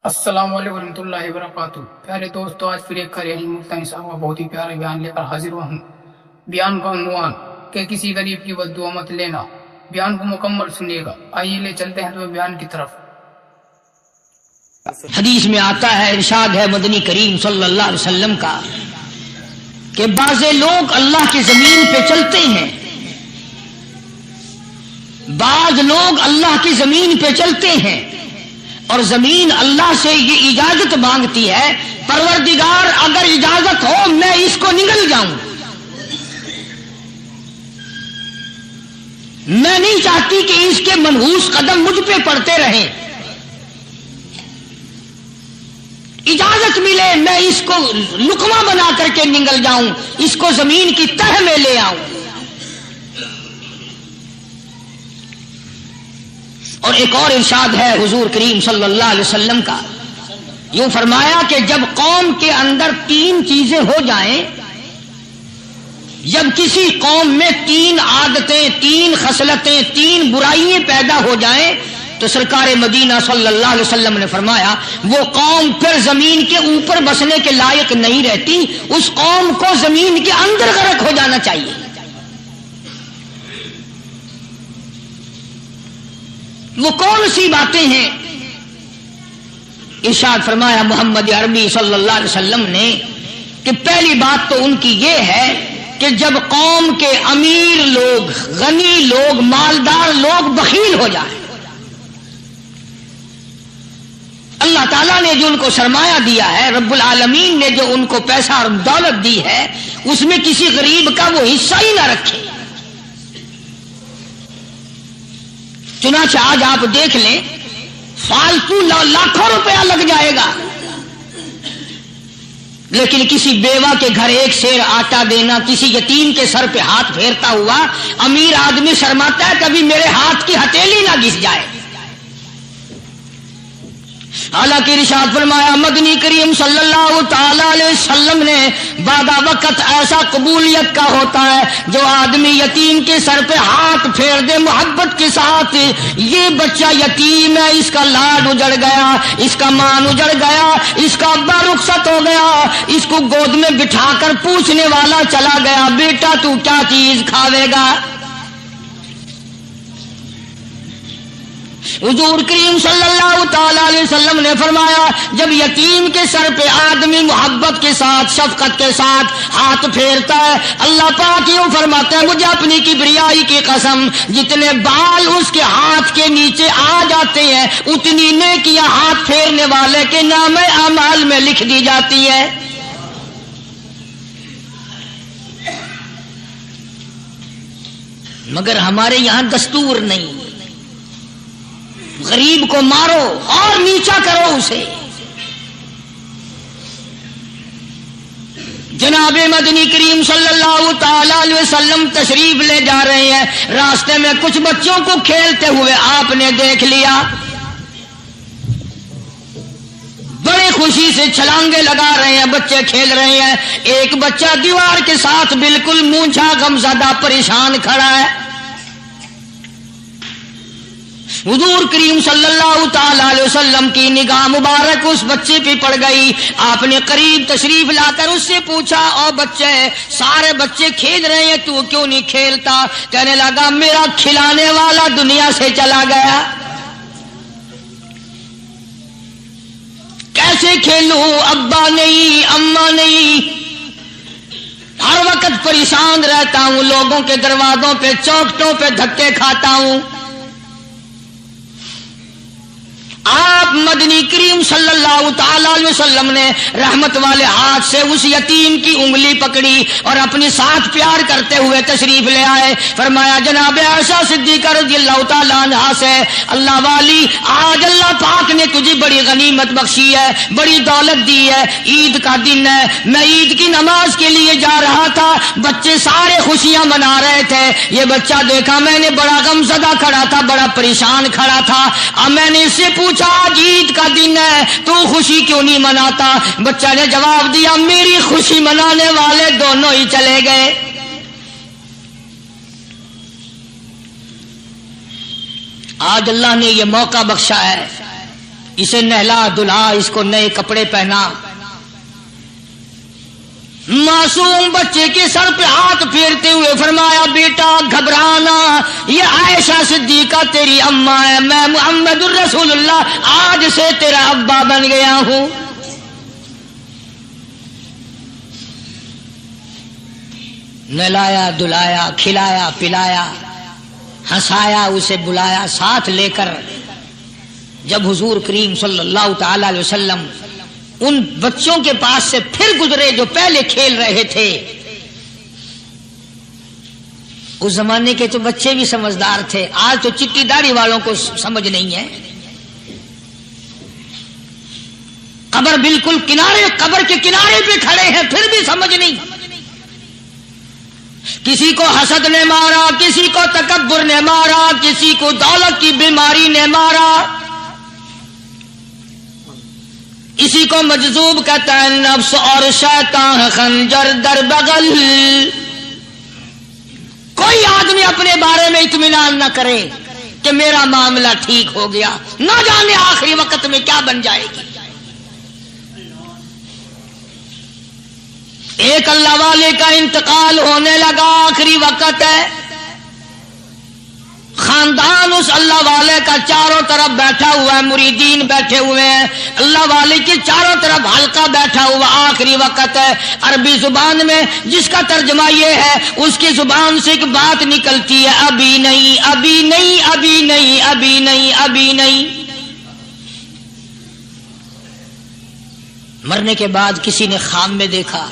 السلام علیکم ورحمۃ اللہ وبرکاتہ۔ پیارے دوستو، آج پھر ایک خیری ملتانی صاحب کا بہت ہی پیارا بیان لے کر حاضر ہوا ہوں۔ بیان کا عنوان کہ کسی غریب کی بددعا مت لینا۔ بیان کو مکمل سنیے گا۔ آئیے لے چلتے ہیں تو بیان کی طرف۔ حدیث میں آتا ہے، ارشاد ہے مدنی کریم صلی اللہ علیہ وسلم کا کہ بعض لوگ اللہ کی زمین پہ چلتے ہیں، بعض لوگ اللہ کی زمین پہ چلتے ہیں اور زمین اللہ سے یہ اجازت مانگتی ہے، پروردگار اگر اجازت ہو میں اس کو نگل جاؤں، میں نہیں چاہتی کہ اس کے منحوس قدم مجھ پہ پڑتے رہیں، اجازت ملے میں اس کو لقمہ بنا کر کے نگل جاؤں، اس کو زمین کی تہ میں لے آؤں۔ اور ایک اور ارشاد ہے حضور کریم صلی اللہ علیہ وسلم کا، یوں فرمایا کہ جب قوم کے اندر تین چیزیں ہو جائیں، جب کسی قوم میں تین عادتیں، تین خصلتیں، تین برائیاں پیدا ہو جائیں تو سرکار مدینہ صلی اللہ علیہ وسلم نے فرمایا وہ قوم پھر زمین کے اوپر بسنے کے لائق نہیں رہتی، اس قوم کو زمین کے اندر غرق ہو جانا چاہیے۔ وہ کون سی باتیں ہیں؟ ارشاد فرمایا محمد عربی صلی اللہ علیہ وسلم نے کہ پہلی بات تو ان کی یہ ہے کہ جب قوم کے امیر لوگ، غنی لوگ، مالدار لوگ بخیل ہو جائیں، اللہ تعالیٰ نے جو ان کو سرمایہ دیا ہے، رب العالمین نے جو ان کو پیسہ اور دولت دی ہے، اس میں کسی غریب کا وہ حصہ ہی نہ رکھے۔ چنانچہ آج آپ دیکھ لیں، فالتو لاکھوں روپیہ لگ جائے گا، لیکن کسی بیوہ کے گھر ایک سیر آٹا دینا، کسی یتیم کے سر پہ ہاتھ پھیرتا ہوا امیر آدمی شرماتا ہے کبھی میرے ہاتھ کی ہتھیلی نہ گھس جائے۔ حالانکہ ارشاد فرمایا مدنی کریم صلی اللہ تعالی علیہ وسلم نے بعد وقت ایسا قبولیت کا ہوتا ہے جو آدمی یتیم کے سر پہ ہاتھ پھیر دے محبت کے ساتھ، یہ بچہ یتیم ہے، اس کا لاڈ اجڑ گیا، اس کا مان اجڑ گیا، اس کا ابا رخصت ہو گیا، اس کو گود میں بٹھا کر پوچھنے والا چلا گیا بیٹا تو کیا چیز کھاوے گا؟ حضور کریم صلی اللہ تعالی علیہ وسلم نے فرمایا جب یتیم کے سر پہ آدمی محبت کے ساتھ، شفقت کے ساتھ ہاتھ پھیرتا ہے، اللہ پاک یوں فرماتا ہے مجھے اپنی کبریائی کی قسم جتنے بال اس کے ہاتھ کے نیچے آ جاتے ہیں اتنی نیکیاں ہاتھ پھیرنے والے کے نام اعمال میں لکھ دی جاتی ہے۔ مگر ہمارے یہاں دستور نہیں، غریب کو مارو اور نیچا کرو اسے۔ جناب مدنی کریم صلی اللہ تعالی علیہ وسلم تشریف لے جا رہے ہیں، راستے میں کچھ بچوں کو کھیلتے ہوئے آپ نے دیکھ لیا، بڑے خوشی سے چھلانگے لگا رہے ہیں، بچے کھیل رہے ہیں، ایک بچہ دیوار کے ساتھ بالکل مونچھا غمزدہ پریشان کھڑا ہے۔ حضور کریم صلی اللہ تعالی علیہ وسلم کی نگاہ مبارک اس بچے پہ پڑ گئی، آپ نے قریب تشریف لا کر اس سے پوچھا او بچے، سارے بچے کھیل رہے ہیں تو کیوں نہیں کھیلتا؟ کہنے لگا میرا کھلانے والا دنیا سے چلا گیا، کیسے کھیلوں؟ ابا نہیں، اماں نہیں، ہر وقت پریشان رہتا ہوں، لوگوں کے دروازوں پہ چوکھٹوں پہ دھکے کھاتا ہوں۔ آپ مدنی کریم صلی اللہ تعالی علیہ وسلم نے رحمت والے ہاتھ سے اس یتیم کی انگلی پکڑی اور اپنی ساتھ پیار کرتے ہوئے تشریف لے آئے، فرمایا جناب عائشہ صدیقہ رضی اللہ تعالی عنہا سے اللہ والی آج اللہ پاک نے تجھے بڑی غنیمت بخشی ہے، بڑی دولت دی ہے، عید کا دن ہے، میں عید کی نماز کے لیے جا رہا تھا، بچے سارے خوشیاں منا رہے تھے، یہ بچہ دیکھا میں نے بڑا غمزدہ کھڑا تھا، بڑا پریشان کھڑا تھا، اب میں نے اس سے پوچھا آج عید کا دن ہے تو خوشی کیوں نہیں مناتا؟ بچہ نے جواب دیا میری خوشی منانے والے دونوں ہی چلے گئے۔ آج اللہ نے یہ موقع بخشا ہے اسے نہلا دھلا، اس کو نئے کپڑے پہنا، معصوم بچے کے سر پہ ہاتھ پھیرتے ہوئے فرمایا بیٹا گھبرانا، یہ عائشہ صدیقہ تیری اماں ہے، میں محمد الرسول اللہ آج سے تیرا ابا بن گیا ہوں۔ نہلایا دھلایا، کھلایا پلایا، ہنسایا، اسے بلایا ساتھ لے کر۔ جب حضور کریم صلی اللہ تعالی علیہ وسلم ان بچوں کے پاس سے پھر گزرے جو پہلے کھیل رہے تھے، اس زمانے کے تو بچے بھی سمجھدار تھے، آج تو چٹی داڑھی والوں کو سمجھ نہیں ہے۔ قبر بالکل کنارے، قبر کے کنارے پہ کھڑے ہیں پھر بھی سمجھ نہیں۔ کسی کو حسد نے مارا، کسی کو تکبر نے مارا، کسی کو دولت کی بیماری نے مارا، اسی کو مجذوب کہتا ہے، نفس اور شیطان خنجر در بغل۔ کوئی آدمی اپنے بارے میں اطمینان نہ کرے کہ میرا معاملہ ٹھیک ہو گیا، نہ جانے آخری وقت میں کیا بن جائے گی۔ ایک اللہ والے کا انتقال ہونے لگا، آخری وقت ہے، خاندان اس اللہ والے کا چاروں طرف بیٹھا ہوا ہے، مریدین بیٹھے ہوئے ہیں، اللہ والے کی چاروں طرف حلقہ بیٹھا ہوا، آخری وقت ہے۔ عربی زبان میں جس کا ترجمہ یہ ہے، اس کی زبان سے ایک بات نکلتی ہے، ابھی نہیں ابھی نہیں ابھی نہیں ابھی نہیں ابھی نہیں۔ مرنے کے بعد کسی نے خواب میں دیکھا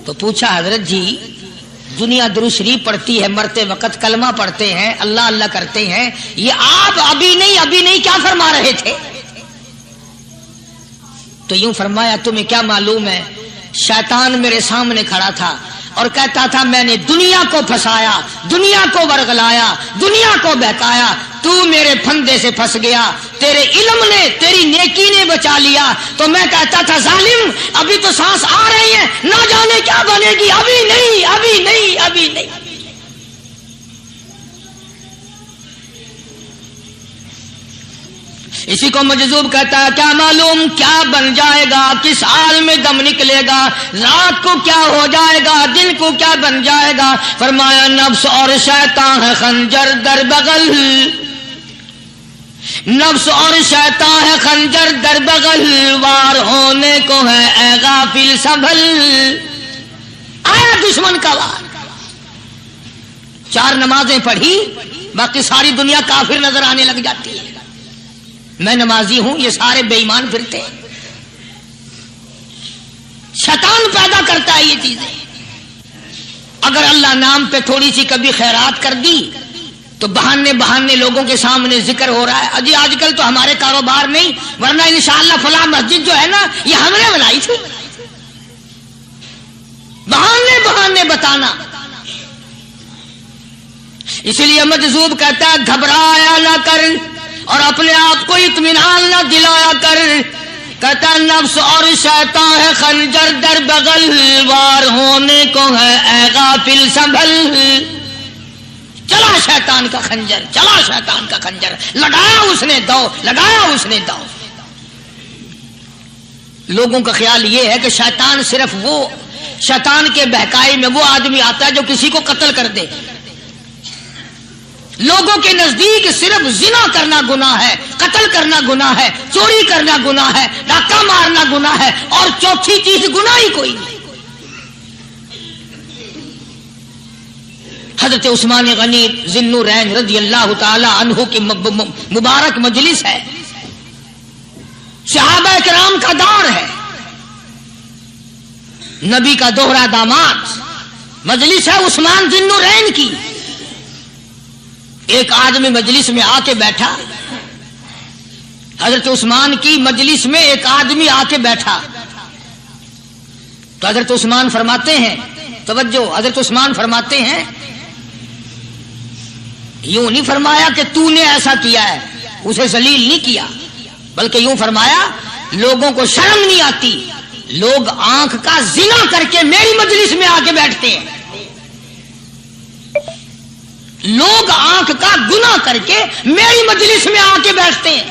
تو پوچھا حضرت جی دنیا درود شریف پڑھتی ہے، مرتے وقت کلمہ پڑھتے ہیں، اللہ اللہ کرتے ہیں، یہ آپ ابھی نہیں کیا فرما رہے تھے؟ تو یوں فرمایا تمہیں کیا معلوم ہے، شیطان میرے سامنے کھڑا تھا اور کہتا تھا میں نے دنیا کو پھنسایا، دنیا کو ورغلایا، دنیا کو بہکایا، تو میرے پھندے سے پھنس گیا، تیرے علم نے تیری نیکی نے بچا لیا۔ تو میں کہتا تھا ظالم ابھی تو سانس آ رہی ہے، نہ جانے کیا بنے گی، ابھی نہیں ابھی نہیں ابھی نہیں۔ اسی کو مجذوب کہتا ہے، کیا معلوم کیا بن جائے گا، کس حال میں دم نکلے گا، رات کو کیا ہو جائے گا، دن کو کیا بن جائے گا؟ فرمایا نفس اور شیطان ہے خنجر در بغل، نفس اور شیطان ہے خنجر در بغل، وار ہونے کو ہے اے غافل سنبھل۔ آیا دشمن کا وار، 4 نمازیں پڑھی، باقی ساری دنیا کافر نظر آنے لگ جاتی ہے۔ میں نمازی ہوں، یہ سارے بے ایمان پھرتے ہیں۔ شیطان پیدا کرتا ہے یہ چیزیں۔ اگر اللہ نام پہ تھوڑی سی کبھی خیرات کر دی تو بہانے لوگوں کے سامنے ذکر ہو رہا ہے، اجی آج کل تو ہمارے کاروبار نہیں، ورنہ انشاءاللہ فلاں مسجد جو ہے نا یہ ہم نے بنائی تھی۔ بہانے بتانا۔ اسی لیے مجذوب کہتا ہے گھبرایا نہ کر اور اپنے آپ کو اطمینان نہ دلایا کر، کہتا نفس اور شیطان ہے خنجر در بغل، وار ہونے کو ہے اے غافل سنبھل۔ چلا شیطان کا خنجر، چلا شیطان کا خنجر، لگایا اس نے دو، لگایا اس نے دو۔ لوگوں کا خیال یہ ہے کہ شیطان صرف وہ، شیطان کے بہکائی میں وہ آدمی آتا ہے جو کسی کو قتل کر دے۔ لوگوں کے نزدیک صرف زنا کرنا گناہ ہے، قتل کرنا گناہ ہے، چوری کرنا گناہ ہے، ڈاکہ مارنا گناہ ہے، اور چوتھی چیز گناہ ہی کوئی نہیں۔ حضرت عثمان غنی ذی النورین رضی اللہ تعالی عنہ کی مبارک مجلس ہے، صحابہ کرام کا دور ہے، نبی کا دوہرا داماد، مجلس ہے عثمان ذی النورین کی۔ ایک آدمی مجلس میں آ کے بیٹھا، حضرت عثمان کی مجلس میں ایک آدمی آ کے بیٹھا تو حضرت عثمان فرماتے ہیں، توجہ، حضرت عثمان فرماتے ہیں، یوں نہیں فرمایا کہ تو نے ایسا کیا ہے، اسے ذلیل نہیں کیا، بلکہ یوں فرمایا لوگوں کو شرم نہیں آتی، لوگ آنکھ کا زنا کر کے میری مجلس میں آ کے بیٹھتے ہیں، لوگ آنکھ کا گناہ کر کے میری مجلس میں آ کے بیٹھتے ہیں۔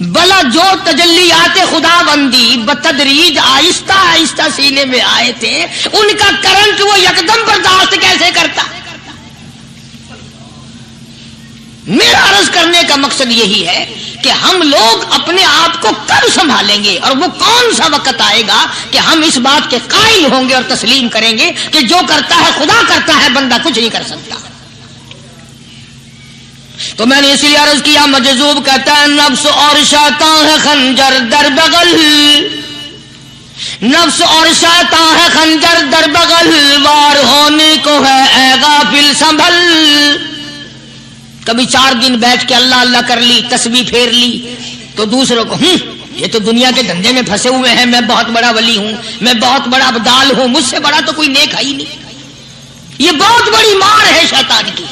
بلا جو تجلیات خدا بندی بتدریج آہستہ آہستہ سینے میں آئے تھے، ان کا کرنٹ وہ یکدم برداشت کیسے کرتا؟ میرا عرض کرنے کا مقصد یہی ہے کہ ہم لوگ اپنے آپ کو کب سنبھالیں گے، اور وہ کون سا وقت آئے گا کہ ہم اس بات کے قائل ہوں گے اور تسلیم کریں گے کہ جو کرتا ہے خدا کرتا ہے، بندہ کچھ نہیں کر سکتا۔ تو میں نے اس لیے عرض کیا، مجذوب کہتا ہے نفس اور شیطان ہے خنجر در بغل، نفس اور شیطان ہے خنجر در بغل، وار ہونے کو ہے اے غافل سنبھل۔ کبھی 4 دن بیٹھ کے اللہ اللہ کر لی، تسبیح پھیر لی، تو دوسروں کو یہ تو دنیا کے دھندے میں پھنسے ہوئے ہیں، میں بہت بڑا ولی ہوں، میں بہت بڑا ابدال ہوں، مجھ سے بڑا تو کوئی نیک ہے ہی نہیں۔ یہ بہت بڑی مار ہے شیطان کی۔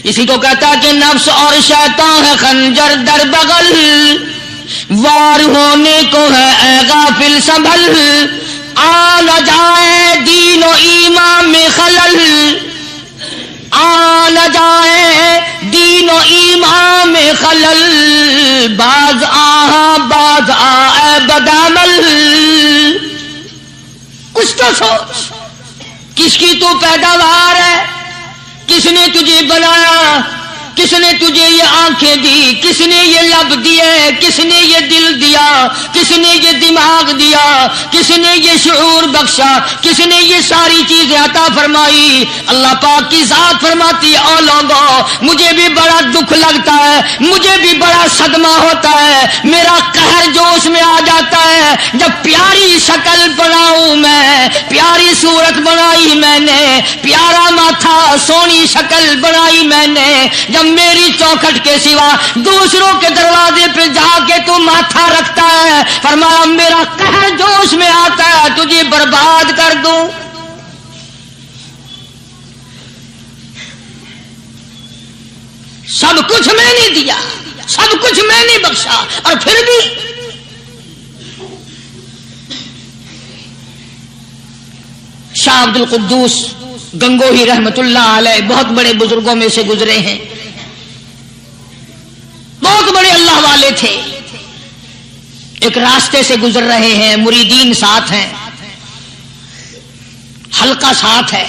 اسی کو کہتا کہ نفس اور شیطان ہے خنجر در بغل، وار ہونے کو ہے اے غافل سنبھل، آ نہ جائے دین و ایمان میں خلل، آ نہ جائے دین و ایمان میں خلل، باز آئے بدعمل۔ کچھ تو سوچ، کس کی تو پیداوار ہے، کس نے تجھے بنایا، کس نے تجھے یہ آنکھیں دی، کس نے یہ لب دیے، کس نے یہ دل دیا، کس نے یہ دماغ دیا، کس نے یہ شعور بخشا، کس نے یہ ساری چیزیں عطا فرمائی؟ اللہ پاک کی ذات فرماتی ہے، او لوگو مجھے بھی بڑا دکھ لگتا ہے، مجھے بھی بڑا صدمہ ہوتا ہے، میرا قہر جوش میں آ جاتا ہے جب پیاری شکل بناؤں میں، پیاری صورت بنائی میں نے، پیارا ماتھا سونی شکل بنائی میں نے، جب میری چوکھٹ کے سوا دوسروں کے دروازے پہ جا کے تو ماتھا رکھتا ہے، فرمایا میرا قہر جوش میں آتا ہے تجھے برباد کر دوں۔ سب کچھ میں نے دیا، سب کچھ میں نے بخشا، اور پھر بھی شاہ عبد القدوس گنگوہی رحمت اللہ علیہ بہت بڑے بزرگوں میں سے گزرے ہیں، بہت بڑے اللہ والے تھے۔ ایک راستے سے گزر رہے ہیں، مریدین ساتھ ہیں، حلقہ ساتھ ہے،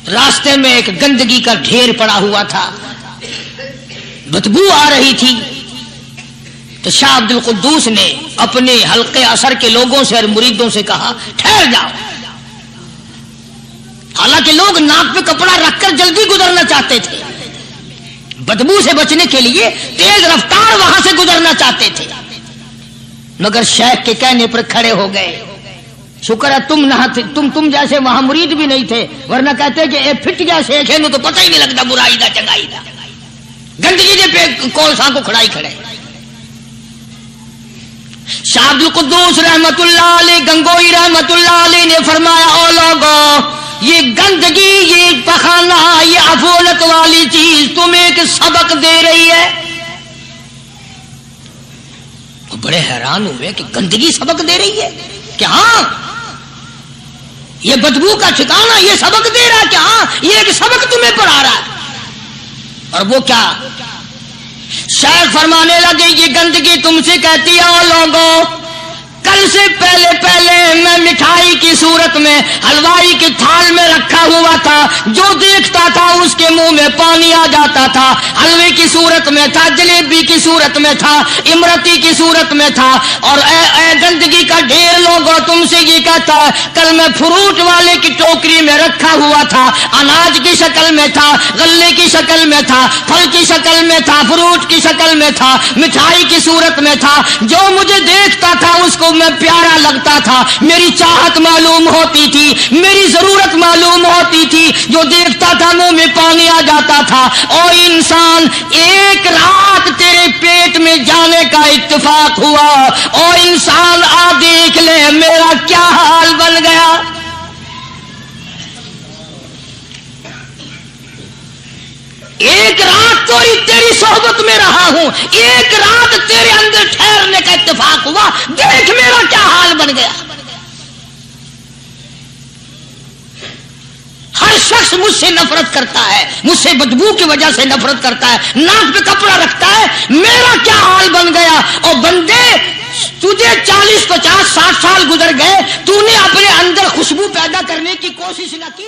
راستے میں ایک گندگی کا ڈھیر پڑا ہوا تھا، بدبو آ رہی تھی، تو شاہ عبد القدوس نے اپنے حلقے اثر کے لوگوں سے اور مریدوں سے کہا ٹھہر جاؤ۔ حالانکہ لوگ ناک پہ کپڑا رکھ کر جلدی گزرنا چاہتے تھے، بدبو سے بچنے کے لیے تیز رفتار وہاں سے گزرنا چاہتے تھے، مگر شیخ کے کہنے پر کھڑے ہو گئے۔ شکر ہے تم نہ تم جیسے وہاں مرید بھی نہیں تھے، ورنہ کہتے کہ اے پھٹ گیا شیخ ہے تو پتہ ہی نہیں لگتا برائی دا چنگائی دا، گندگی دے پہ کول سان کو کھڑائی کھڑے۔ شاہ عبد القدوس رحمت اللہ علیہ گنگوئی رحمت اللہ علیہ نے فرمایا او لوگو، یہ گندگی، یہ پخانہ، یہ افولت والی چیز تمہیں ایک سبق دے رہی ہے۔ وہ بڑے حیران ہوئے کہ گندگی سبق دے رہی ہے کہ ہاں یہ بدبو کا ٹھکانہ یہ سبق دے رہا ہے کہ ہاں یہ ایک سبق تمہیں پڑھا رہا ہے۔ اور وہ کیا؟ شیخ فرمانے لگے یہ گندگی تم سے کہتی ہے او لوگوں، کل سے پہلے میں مٹھائی کی صورت میں حلوائی کے تھال میں رکھا ہوا تھا، جو دیکھتا تھا اس کے منہ میں پانی آ جاتا تھا، حلوے کی صورت میں تھا، جلیبی کی صورت میں تھا، امرتی کی صورت میں تھا، اور اے گندگی کا ڈھیر لوگوں تم سے یہ کہتا ہے کل میں فروٹ والے کی ٹوکری میں رکھا ہوا تھا، اناج کی شکل میں تھا، غلے کی شکل میں تھا، پھل کی شکل میں تھا، فروٹ کی شکل میں تھا، مٹھائی کی صورت میں تھا، جو مجھے دیکھتا تھا اس کو میں پیارا لگتا تھا، میری چاہت معلوم ہوتی تھی، میری ضرورت معلوم ہوتی تھی، جو دیکھتا تھا منہ میں پانی آ جاتا تھا۔ او انسان، ایک رات تیرے پیٹ میں جانے کا اتفاق ہوا، او انسان آ دیکھ لے میرا کیا حال بن گیا۔ ایک رات تو تیری صحبت میں رہا ہوں، ایک رات تیرے اندر ٹھہرنے کا اتفاق ہوا، دیکھ میرا کیا حال بن گیا۔ ہر شخص مجھ سے نفرت کرتا ہے، مجھ سے بدبو کی وجہ سے نفرت کرتا ہے، ناک پہ کپڑا رکھتا ہے، میرا کیا حال بن گیا۔ بندے تجھے 40 50 60 سال گزر گئے، تو نے اپنے اندر خوشبو پیدا کرنے کی کوشش نہ کی۔